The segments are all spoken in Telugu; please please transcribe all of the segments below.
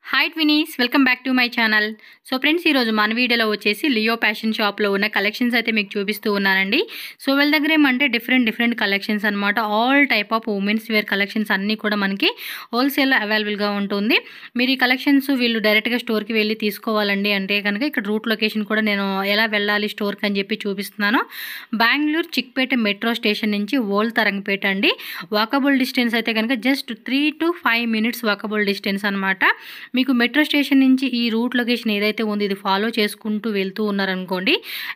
Hi twinnies, welcome back to my channel. So friends, ఈరోజు మన వీడియోలో వచ్చేసి లియో ఫ్యాషన్ షాప్లో ఉన్న కలెక్షన్స్ అయితే మీకు చూపిస్తూ ఉన్నానండి. సో వీళ్ళ దగ్గర ఏమంటే డిఫరెంట్ కలెక్షన్స్ అనమాట. All type of women's wear collections అన్నీ కూడా మనకి హోల్సేల్లో అవైలబుల్గా ఉంటుంది. మీరు ఈ కలెక్షన్స్ వీళ్ళు డైరెక్ట్గా స్టోర్కి వెళ్ళి తీసుకోవాలండి అంటే కనుక ఇక్కడ రూట్ లొకేషన్ కూడా నేను ఎలా వెళ్ళాలి స్టోర్కి అని చెప్పి చూపిస్తున్నాను. బెంగళూరు చిక్పేట మెట్రో స్టేషన్ నుంచి ఓల్డ్ తరంగపేట అండి. వాకబుల్ డిస్టెన్స్ అయితే కనుక just 3 to 5 minutes walkable distance అనమాట. మీకు మెట్రో స్టేషన్ నుంచి ఈ రూట్ లొకేషన్ ఏదైతే ఉందో ఇది ఫాలో చేసుకుంటూ వెళ్తూ ఉన్నారనుకోండి,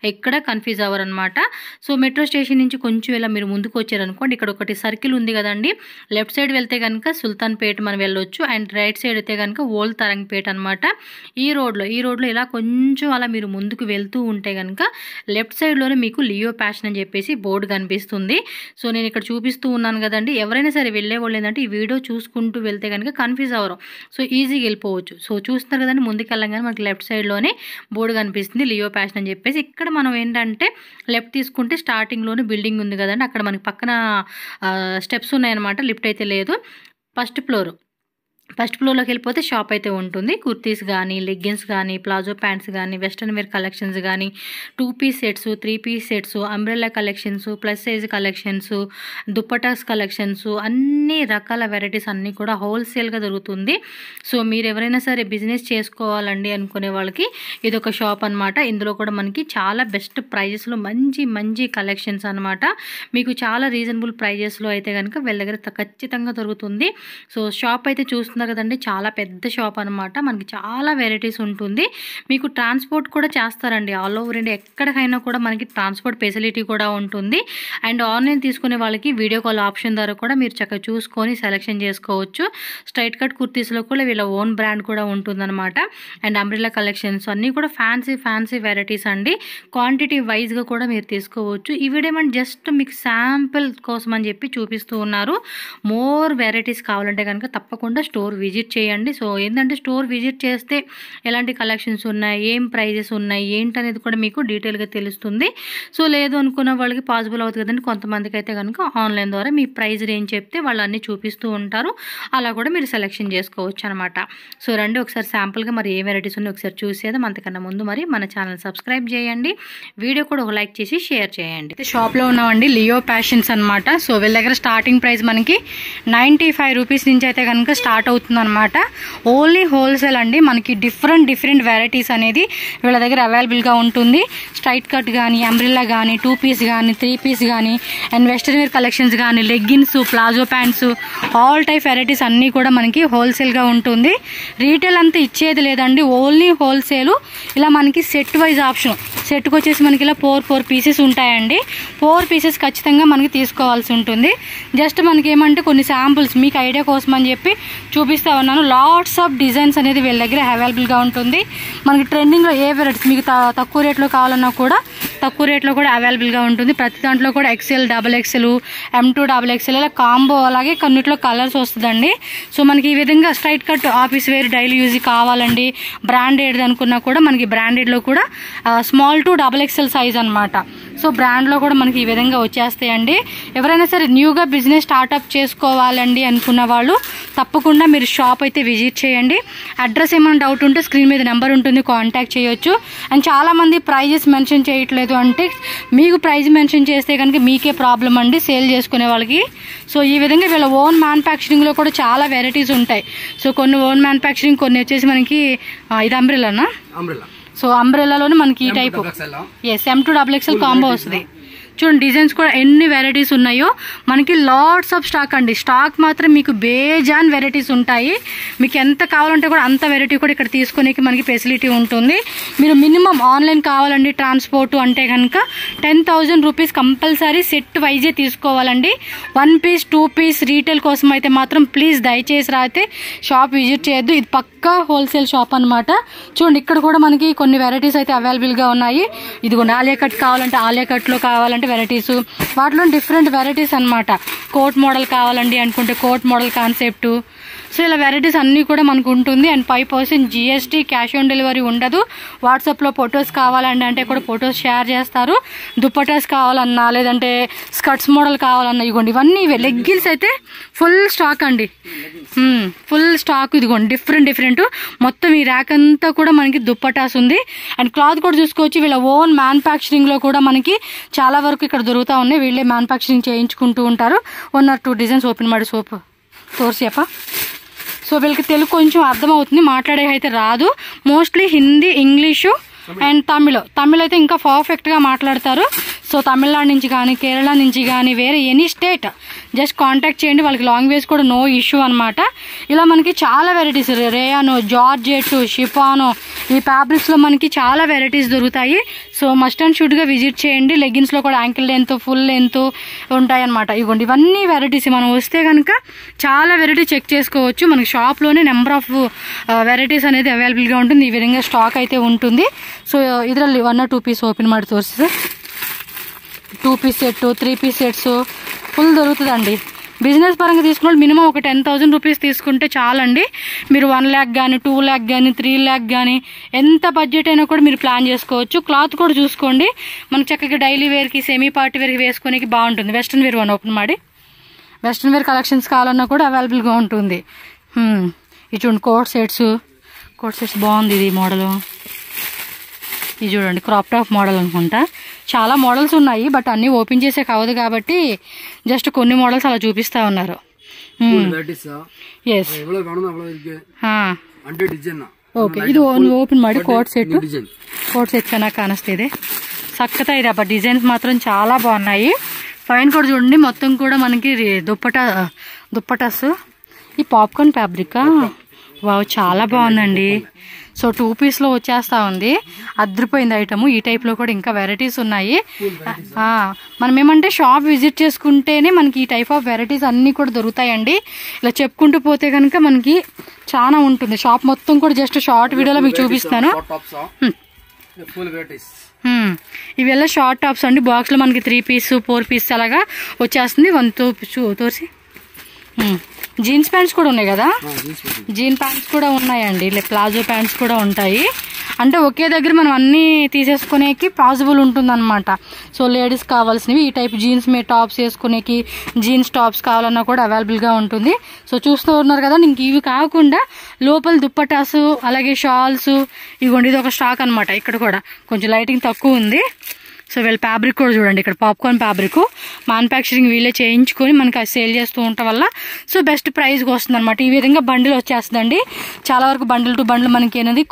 ఎక్కడ కన్ఫ్యూజ్ అవ్వరనమాట. సో మెట్రో స్టేషన్ నుంచి కొంచెం ఇలా మీరు ముందుకు వచ్చారనుకోండి, ఇక్కడ ఒకటి సర్కిల్ ఉంది కదండి. లెఫ్ట్ సైడ్ వెళ్తే కనుక సుల్తాన్పేట మనం వెళ్ళొచ్చు, అండ్ రైట్ సైడ్ అయితే కనుక ఓల్డ్ తరంగపేట అనమాట. ఈ రోడ్లో ఇలా కొంచెం అలా మీరు ముందుకు వెళ్తూ ఉంటే కనుక లెఫ్ట్ సైడ్లోనే మీకు లియో ఫ్యాషన్ అని చెప్పేసి బోర్డు కనిపిస్తుంది. సో నేను ఇక్కడ చూపిస్తూ ఉన్నాను కదండి. ఎవరైనా సరే వెళ్ళే వాళ్ళు ఏంటంటే ఈ వీడియో చూసుకుంటూ వెళ్తే కనుక కన్ఫ్యూజ్ అవ్వరు, సో ఈజీగా వెళ్ళిపోవచ్చు. సో చూస్తున్నారు కదండి, ముందుకు వెళ్ళగానే మనకి లెఫ్ట్ సైడ్లోనే బోర్డు కనిపిస్తుంది లియో ఫ్యాషన్ అని చెప్పేసి. ఇక్కడ మనం ఏంటంటే లెఫ్ట్ తీసుకుంటే స్టార్టింగ్లోనే బిల్డింగ్ ఉంది కదండి, అక్కడ మనకి పక్కన స్టెప్స్ ఉన్నాయన్నమాట. లిఫ్ట్ అయితే లేదు. ఫస్ట్ ఫ్లోర్లోకి వెళ్ళిపోతే షాప్ అయితే ఉంటుంది. కుర్తీస్ కానీ, లెగ్గిన్స్ కానీ, ప్లాజో ప్యాంట్స్ కానీ, వెస్ట్రన్ వేర్ కలెక్షన్స్ కానీ, 2 piece sets, 3 piece sets, umbrella collections, plus size collections, dupattas collections, అన్ని రకాల వెరైటీస్ అన్నీ కూడా హోల్సేల్గా దొరుకుతుంది. సో మీరు ఎవరైనా సరే బిజినెస్ చేసుకోవాలండి అనుకునే వాళ్ళకి ఇదొక షాప్ అనమాట. ఇందులో కూడా మనకి చాలా బెస్ట్ ప్రైజెస్లో మంచి కలెక్షన్స్ అనమాట. మీకు చాలా రీజనబుల్ ప్రైజెస్లో అయితే కనుక వీళ్ళ దగ్గర ఖచ్చితంగా దొరుకుతుంది. సో షాప్ అయితే చూస్తున్నారు కదండి, చాలా పెద్ద షాప్ అనమాట. మనకి చాలా వెరైటీస్ ఉంటుంది. మీకు ట్రాన్స్పోర్ట్ కూడా చేస్తారండి. ఆల్ ఓవర్ ఇండియా ఎక్కడికైనా కూడా మనకి ట్రాన్స్పోర్ట్ ఫెసిలిటీ కూడా ఉంటుంది. అండ్ ఆన్లైన్ తీసుకునే వాళ్ళకి వీడియో కాల్ ఆప్షన్ ద్వారా కూడా మీరు చక్కగా చూసుకొని సెలెక్షన్ చేసుకోవచ్చు. స్ట్రైట్ కట్ కుర్తీస్లో కూడా వీళ్ళ ఓన్ బ్రాండ్ కూడా ఉంటుందన్నమాట. అండ్ అంబ్రెల్లా కలెక్షన్స్ అన్నీ కూడా ఫ్యాన్సీ వెరైటీస్ అండి. క్వాంటిటీ వైజ్గా కూడా మీరు తీసుకోవచ్చు. ఈ వీడియో మనం జస్ట్ మీకు శాంపిల్ కోసం అని చెప్పి చూపిస్తూ ఉన్నారు. మోర్ వెరైటీస్ కావాలంటే కనుక తప్పకుండా స్టోర్ విజిట్ చేయండి. సో ఏంటంటే స్టోర్ విజిట్ చేస్తే ఎలాంటి కలెక్షన్స్ ఉన్నాయి, ఏం ప్రైజెస్ ఉన్నాయి, ఏంటనేది కూడా మీకు డీటెయిల్గా తెలుస్తుంది. సో లేదు అనుకున్న వాళ్ళకి పాసిబుల్ అవుతుంది కదండి. కొంతమందికి అయితే కనుక ఆన్లైన్ ద్వారా మీ ప్రైజ్ రేంజ్ చెప్తే వాళ్ళు అన్నీ చూపిస్తూ ఉంటారు. అలా కూడా మీరు సెలెక్షన్ చేసుకోవచ్చు అనమాట. సో రండి ఒకసారి శాంపుల్గా మరి ఏ వెరైటీస్ ఉన్నాయో ఒకసారి చూసేద్దాం. అంతకన్నా ముందు మరి మన ఛానల్ సబ్స్క్రైబ్ చేయండి, వీడియో కూడా ఒక లైక్ చేసి షేర్ చేయండి. షాప్లో ఉన్నామండి లియో ఫ్యాషన్స్ అనమాట. సో వీళ్ళ దగ్గర స్టార్టింగ్ ప్రైస్ మనకి 95 రూపీస్ నుంచి అయితే కనుక స్టార్ట్ అవుతుందన్నమాట. ఓన్లీ హోల్సేల్ అండి. మనకి డిఫరెంట్ వెరైటీస్ అనేది వీళ్ళ దగ్గర అవైలబుల్గా ఉంటుంది. స్ట్రైట్ కట్ కానీ, అంబ్రెల్లా కానీ, 2 piece కానీ, 3 piece కానీ, అండ్ వెస్ట్రన్ వేర్ కలెక్షన్స్ కానీ, leggings, palazzo pants, all type varieties అన్నీ కూడా మనకి హోల్సేల్గా ఉంటుంది. రీటైల్ అంతా ఇచ్చేది లేదండి, ఓన్లీ హోల్సేల్. ఇలా మనకి సెట్ వైజ్ ఆప్షన్, సెట్కి వచ్చేసి మనకి ఇలా 4 pieces ఉంటాయండి. 4 pieces ఖచ్చితంగా మనకి తీసుకోవాల్సి ఉంటుంది. జస్ట్ మనకి ఏమంటే కొన్ని శాంపుల్స్ మీకు ఐడియా కోసం అని చెప్పి చూపిస్తా ఉన్నాను. లాట్స్ ఆఫ్ డిజైన్స్ అనేది వీళ్ళ దగ్గర అవైలబుల్గా ఉంటుంది. మనకి ట్రెండింగ్లో ఏ వెరైటీస్ మీకు తక్కువ రేట్లో కావాలన్నా కూడా తక్కువ రేట్లో కూడా అవైలబుల్గా ఉంటుంది. ప్రతి దాంట్లో కూడా XL, XXL, M2 XXL ఇలా కాంబో, అలాగే కొన్నిట్లో కలర్స్ వస్తుందండి. సో మనకి ఈ విధంగా straight cut office wear daily use కావాలండి, బ్రాండెడ్ అనుకున్నా కూడా మనకి బ్రాండెడ్లో కూడా స్మాల్ టు XXL సైజ్ అనమాట. సో బ్రాండ్లో కూడా మనకి ఈ విధంగా వచ్చేస్తాయండి. ఎవరైనా సరే న్యూగా బిజినెస్ స్టార్ట్అప్ చేసుకోవాలండి అనుకున్న వాళ్ళు తప్పకుండా మీరు షాప్ అయితే విజిట్ చేయండి. అడ్రస్ ఏమైనా డౌట్ ఉంటే స్క్రీన్ మీద నెంబర్ ఉంటుంది, కాంటాక్ట్ చేయొచ్చు. అండ్ చాలామంది ప్రైజెస్ మెన్షన్ చేయట్లేదు అంటే మీకు ప్రైజ్ మెన్షన్ చేస్తే కనుక మీకే ప్రాబ్లం అండి సేల్ చేసుకునే వాళ్ళకి. సో ఈ విధంగా వీళ్ళ ఓన్ మ్యానుఫ్యాక్చరింగ్లో కూడా చాలా వెరైటీస్ ఉంటాయి. సో కొన్ని ఓన్ మ్యానుఫ్యాక్చరింగ్, కొన్ని వచ్చేసి మనకి ఇది అంబ్రెల్లానా. సో అంబ్రెల్లాలోనే మనకి ఈ టైపు M2 XXL కాంబో వస్తుంది. చూడండి డిజైన్స్ కూడా ఎన్ని వెరైటీస్ ఉన్నాయో. మనకి లాట్స్ ఆఫ్ స్టాక్ అండి. స్టాక్ మాత్రం మీకు బేజాన్ వెరైటీస్ ఉంటాయి. మీకు ఎంత కావాలంటే కూడా అంత వెరైటీ కూడా ఇక్కడ తీసుకునేకి మనకి ఫెసిలిటీ ఉంటుంది. మీరు మినిమం ఆన్లైన్ కావాలండి ట్రాన్స్పోర్ట్ అంటే కనుక 10,000 రూపీస్ కంపల్సరీ సెట్ వైజే తీసుకోవాలండి. 1 piece 2 piece రీటైల్ కోసం అయితే మాత్రం ప్లీజ్ దయచేసి రాతే షాప్ విజిట్ చేయొద్దు. ఇది పక్కా హోల్సేల్ షాప్ అనమాట. చూడండి ఇక్కడ కూడా మనకి కొన్ని వెరైటీస్ అయితే అవైలబుల్గా ఉన్నాయి. ఇదిగోండి ఆలియా కట్ కావాలంటే ఆలియా కట్లో కావాలంటే వెరైటీస్, వాటిలో డిఫరెంట్ వెరైటీస్ అనమాట. కోట్ మోడల్ కావాలండి అనుకుంటే కోట్ మోడల్ కాన్సెప్ట్, సో ఇలా వెరైటీస్ అన్నీ కూడా మనకు ఉంటుంది. And 5% GST, cash on delivery ఉండదు. వాట్సాప్లో ఫొటోస్ కావాలండి అంటే కూడా ఫొటోస్ షేర్ చేస్తారు. దుప్పటాస్ కావాలన్నా లేదంటే స్కర్ట్స్ మోడల్ కావాలన్నా ఇదిగోండి ఇవన్నీ లెగ్గిన్స్ అయితే ఫుల్ స్టాక్ అండి, ఫుల్ స్టాక్. ఇదిగోండి డిఫరెంట్ మొత్తం ఈ ర్యాక్ అంతా కూడా మనకి దుప్పటాస్ ఉంది. అండ్ క్లాత్ కూడా చూసుకోవచ్చు, వీళ్ళ ఓన్ మ్యానుఫ్యాక్చరింగ్లో కూడా మనకి చాలా వరకు ఇక్కడ దొరుకుతూ ఉన్నాయి. వీళ్ళే మ్యానుఫ్యాక్చరింగ్ చేయించుకుంటూ ఉంటారు. 1 or 2 డిజైన్స్ ఓపెన్ ಮಾಡಿ సోప్ తోర్సేప. సో వీళ్ళకి తెలుగు కొంచెం అర్థమవుతుంది, మాట్లాడే అయితే రాదు. Mostly Hindi, English and Tamil అయితే ఇంకా పర్ఫెక్ట్గా మాట్లాడతారు. సో తమిళనాడు నుంచి కానీ కేరళ నుంచి కానీ వేరే ఎనీ స్టేట్ జస్ట్ కాంటాక్ట్ చేయండి, వాళ్ళకి లాంగ్వేజ్ కూడా నో ఇష్యూ అనమాట. ఇలా మనకి చాలా వెరైటీస్ రేయాను, జార్జెట్, షిఫాను ఈ ఫ్యాబ్రిక్స్లో మనకి చాలా వెరైటీస్ దొరుకుతాయి. సో మస్ట్ అండ్ షుడ్గా విజిట్ చేయండి. లెగ్గిన్స్లో కూడా యాంకిల్ లెంత్, ఫుల్ లెంత్ ఉంటాయి అనమాట. ఇవ్వండి ఇవన్నీ వెరైటీస్. మనం వస్తే కనుక చాలా వెరైటీ చెక్ చేసుకోవచ్చు. మనకి షాప్లోనే నెంబర్ ఆఫ్ వెరైటీస్ అనేది అవైలబుల్గా ఉంటుంది. ఈ విధంగా స్టాక్ అయితే ఉంటుంది. ಸೊ ಇದರಲ್ಲಿ 1 or 2 ಪೀಸ್ ಓಪನ್ ಮಾಡಿ ತೋರಿಸಿದೆ. 2 piece set, 3 piece sets full దొరుకుతుందండి. బిజినెస్ పరంగా తీసుకున్న మినిమం ఒక 10,000 రూపీస్ తీసుకుంటే చాలండి. మీరు 1 lakh కానీ 2 lakh కానీ 3 lakh కానీ ఎంత బడ్జెట్ అయినా కూడా మీరు ప్లాన్ చేసుకోవచ్చు. క్లాత్ కూడా చూసుకోండి, మనకు చక్కగా డైలీ వేర్కి, సెమీ పార్టీ వేర్కి వేసుకోనికి బాగుంటుంది. వెస్ట్రన్ వేర్ ఓపెన్ ಮಾಡಿ, వెస్ట్రన్ వేర్ కలెక్షన్స్ కావాలన్నా కూడా అవైలబుల్గా ఉంటుంది. ఇది చూడండి కోట్ సెట్స్ బాగుంది. ఇది మోడలు ఇది చూడండి, క్రాప్ టాప్ మోడల్ అనుకుంటా. చాలా మోడల్స్ ఉన్నాయి బట్ అన్నీ ఓపెన్ చేసే కావదు కాబట్టి జస్ట్ కొన్ని మోడల్స్ అలా చూపిస్తా ఉన్నారు. ఎస్ ಓಕೆ, ಇದು ಒಂದು ಓಪನ್ ಮಾಡಿ ಕೋಟ್ ಸೆಟ್ ಚೆನ್ನಾಗಿ ಕಾಣಿಸ್ತಿದೆ. సక్కతా ఇది అబ్బా, డిజైన్స్ మాత్రం చాలా బాగున్నాయి. పైన కూడా చూడండి మొత్తం కూడా మనకి దుప్పటాస్. ఈ పాప్కార్న్ ఫ్యాబ్రికా, వావ్ చాలా బాగుందండి. సో 2 piece వచ్చేస్తా ఉంది, అదిరిపోయింది ఐటమ్. ఈ టైప్లో కూడా ఇంకా వెరైటీస్ ఉన్నాయి. మనం ఏమంటే షాప్ విజిట్ చేసుకుంటేనే మనకి ఈ టైప్ ఆఫ్ వెరైటీస్ అన్నీ కూడా దొరుకుతాయండి. ఇలా చెప్పుకుంటూ పోతే కనుక మనకి చాలా ఉంటుంది. షాప్ మొత్తం కూడా జస్ట్ షార్ట్ వీడియోలో మీకు చూపిస్తాను. ఇవెల్లా షార్ట్ టాప్స్ అండి. బాక్స్లో మనకి 3 piece 4 piece అలాగా వచ్చేస్తుంది. 1 తోసి జీన్స్ ప్యాంట్స్ కూడా ఉన్నాయి కదా, జీన్ ప్యాంట్స్ కూడా ఉన్నాయండి. ప్లాజో ప్యాంట్స్ కూడా ఉంటాయి. అంటే ఒకే దగ్గర మనం అన్నీ తీసేసుకునేకి పాసిబుల్ ఉంటుందన్నమాట. సో లేడీస్ కావాల్సినవి ఈ టైప్ జీన్స్ మీద టాప్స్ వేసుకునేకి, జీన్స్ టాప్స్ కావాలన్నా కూడా అవైలబుల్గా ఉంటుంది. సో చూస్తూ ఉన్నారు కదా. ఇంక ఇవి కాకుండా లోపల దుప్పటాసు అలాగే షాల్స్ ఇవ్వండి. ఇది ఒక స్టాక్ అనమాట. ఇక్కడ కూడా కొంచెం లైటింగ్ తక్కువ ఉంది. సో వీళ్ళ ఫ్యాబ్రిక్ కూడా చూడండి, ఇక్కడ పాప్కార్న్ ఫ్యాబ్రిక్ మ్యానుఫ్యాక్చరింగ్ వీళ్ళే చేయించుకొని మనకి అది సేల్ చేస్తూ ఉండటం వల్ల సో బెస్ట్ ప్రైస్కి వస్తుంది అనమాట. ఈ విధంగా బండిల్ వచ్చేస్తుందండి. చాలా వరకు బండిల్ టు బండిల్ మనకి అనేది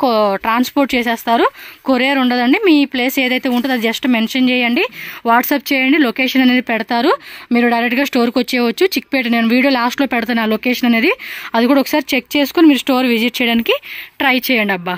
ట్రాన్స్పోర్ట్ చేసేస్తారు, కొరియర్ ఉండదండి. మీ ప్లేస్ ఏదైతే ఉంటుందో అది జస్ట్ మెన్షన్ చేయండి, వాట్సాప్ చేయండి, లొకేషన్ అనేది పెడతారు. మీరు డైరెక్ట్గా స్టోర్కి వచ్చేయవచ్చు. చిక్పేట నేను వీడియో లాస్ట్లో పెడతాను ఆ లొకేషన్ అనేది, అది కూడా ఒకసారి చెక్ చేసుకొని మీరు స్టోర్ విజిట్ చేయడానికి ట్రై చేయండి అబ్బా.